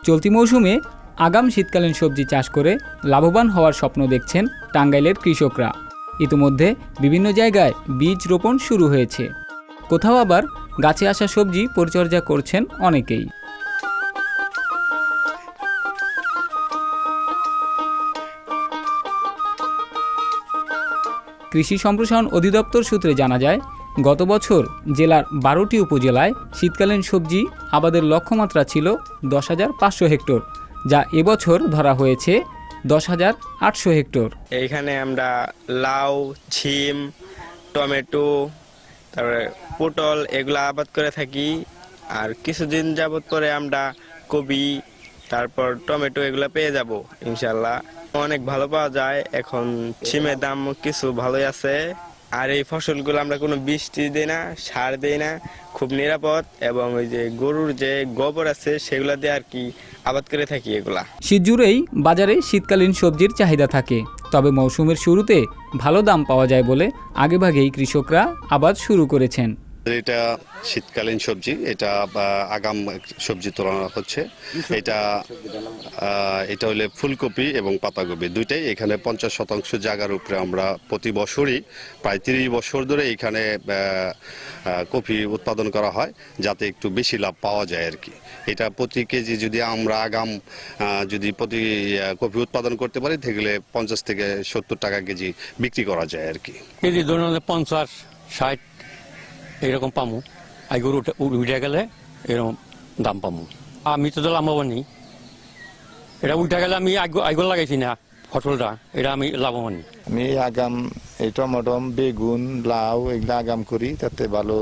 চলতি মৌসুমে আগাম শীতকালীন সবজি চাষ করে লাভবান হওয়ার স্বপ্ন দেখছেন টাঙ্গাইলের কৃষকরা। ইতিমধ্যে বিভিন্ন জায়গায় বীজ রোপণ শুরু হয়েছে, কোথাও আবার গাছে আসা সবজি পরিচর্যা করছেন অনেকেই। কৃষি সম্প্রসারণ অধিদপ্তর সূত্রে জানা যায়, গত বছর জেলার 12টি উপজেলায় শীতকালীন সবজি আবাদের লক্ষ্যমাত্রা ছিল 10,500 হেক্টর, যা এবছর ধরা হয়েছে 10,800 হেক্টর। এইখানে আমরা লাউ, ছিম, টমেটো, তারপরে পটল এগুলো আবাদ করে থাকি। আর কিছুদিন যাবত পরে আমরা কবি, তারপর টমেটো এগুলো পেয়ে যাব ইনশাল্লাহ। অনেক ভালো পাওয়া যায়। এখন ছিমের দাম কিছু ভালোই আছে। আর এই ফসলগুলো আমরা কোনো বৃষ্টি দিই না, সার দিই না, খুব নিরাপদ। এবং ওই যে গরুর যে গোবর আছে সেগুলো দিয়ে আর কি আবাদ করে থাকি এগুলা। শীত জুড়েই বাজারে শীতকালীন সবজির চাহিদা থাকে, তবে মৌসুমের শুরুতে ভালো দাম পাওয়া যায় বলে আগেভাগেই কৃষকরা আবাদ শুরু করেছেন। এটা শীতকালীন সবজি, এটা আগাম সবজি তোলা হচ্ছে। এটা হলে ফুলকপি এবং পাতাকপি দুইটাই। এখানে 50% জায়গার উপরে আমরা প্রতি বছরই প্রায় 30 বছর ধরে এখানে কপি উৎপাদন করা হয়, যাতে একটু বেশি লাভ পাওয়া যায় আর কি। এটা প্রতি কেজি যদি আমরা আগাম যদি প্রতি কপি উৎপাদন করতে পারি তাহলে 50 থেকে 70 টাকা কেজি বিক্রি করা যায় আর কি। কেজি ধরুন 50-60 এরকম পামু। আর গরু উঠে গেলে এরকম দাম পামু। আমি তো লাভবানি, এটা উঠে গেলে আমি আইগল লাগাইছি না ফসলটা, এটা আমি লাভবানি। আমি আগাম এই টমেটো, বেগুন, লাউ এগুলো আগাম করি, তাতে ভালো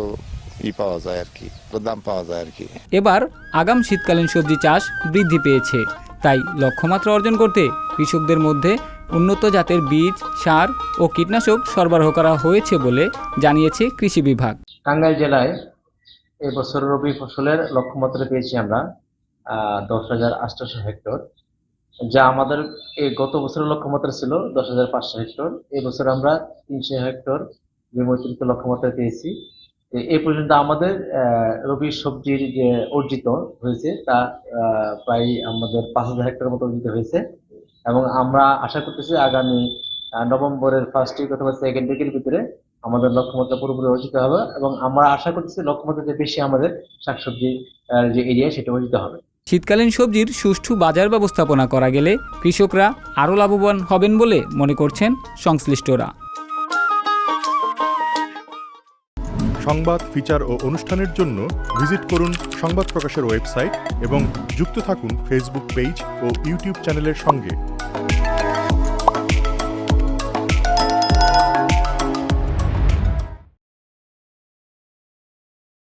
পাওয়া যায় আর কি, দাম পাওয়া যায় আর কি। এবার আগাম শীতকালীন সবজি চাষ বৃদ্ধি পেয়েছে, তাই লক্ষ্যমাত্রা অর্জন করতে কৃষকদের মধ্যে উন্নত জাতের বীজ, সার ও কীটনাশক সরবরাহ করা হয়েছে বলে জানিয়েছে কৃষি বিভাগ। টাঙ্গাইল জেলায় এবছর রবি ফসলের লক্ষ্যমাত্রা পেয়েছি আমরা 10,800 হেক্টর, যা আমাদের গত বছরের লক্ষ্যমাত্রা ছিল 10,500 হেক্টর। এবছর আমরা 300 হেক্টর অতিরিক্ত লক্ষ্যমাত্রা পেয়েছি। এই পর্যন্ত আমাদের রবি সবজির যে অর্জিত হয়েছে তা প্রায় আমাদের 5,000 হেক্টর মতো অর্জিত হয়েছে। এবং আমরা আশা করতেছি আগামী নভেম্বরের ফার্স্ট উইক অথবা সেকেন্ড উইকের ভিতরে আমাদের লক্ষ্যমাত্রা পুরোপুরি অর্জিত হবে। এবং আমরা আশা করতেছি লক্ষ্যমাত্রা যে বেশি আমাদের শাকসবজি যে এরিয়া সেটা অর্জিত হবে। শীতকালীন সবজির সুষ্ঠু বাজার ব্যবস্থাপনা করা গেলে কৃষকরা আরও লাভবান হবেন বলে মনে করছেন সংশ্লিষ্টরা। সংবাদ, ফিচার ও অনুষ্ঠানের জন্য ভিজিট করুন সংবাদ প্রকাশের ওয়েবসাইট এবং যুক্ত থাকুন ফেসবুক পেজ ও ইউটিউব চ্যানেলের সঙ্গে।